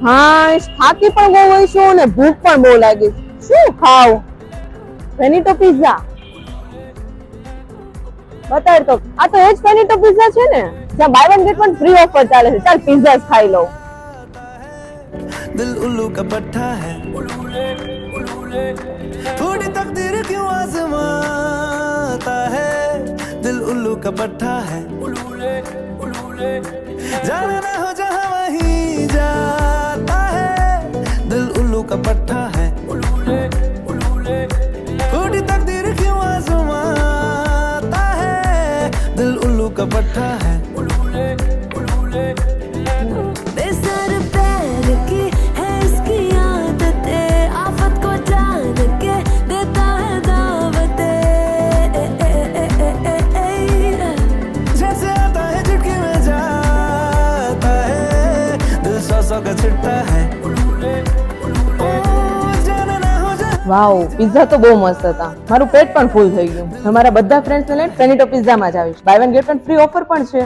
હા થાકી પણ બહુ હોય છું અને ભૂખ પણ બહુ લાગી છે. શું ખાવ? ફેનિટો પિઝા બતાડ તો. આ તો એ જ ફેનિટો પિઝા છે ને જ્યાં buy one get one free offer ચાલે છે. ચાલ પિઝા જ ખાઈ લઉં. दिल उल्लू का पट्टा है, थोड़ी तकदीर क्यों आजमाता है, दिल उल्लू का पट्टा है, जाना ना हो जहां वहीं जाता है, दिल उल्लू का पट्टा है, थोड़ी तकदीर क्यों आजमाता है, दिल उल्लू का पट्टा है. વાવ, પિઝા તો બહુ મસ્ત હતા. મારું પેટ પણ ફૂલ થઈ ગયું. અમારા બધા ફ્રેન્ડ્સને લઈને ફેનિટો પિઝામાં જ આવીશ. Buy one get one free offer પણ છે.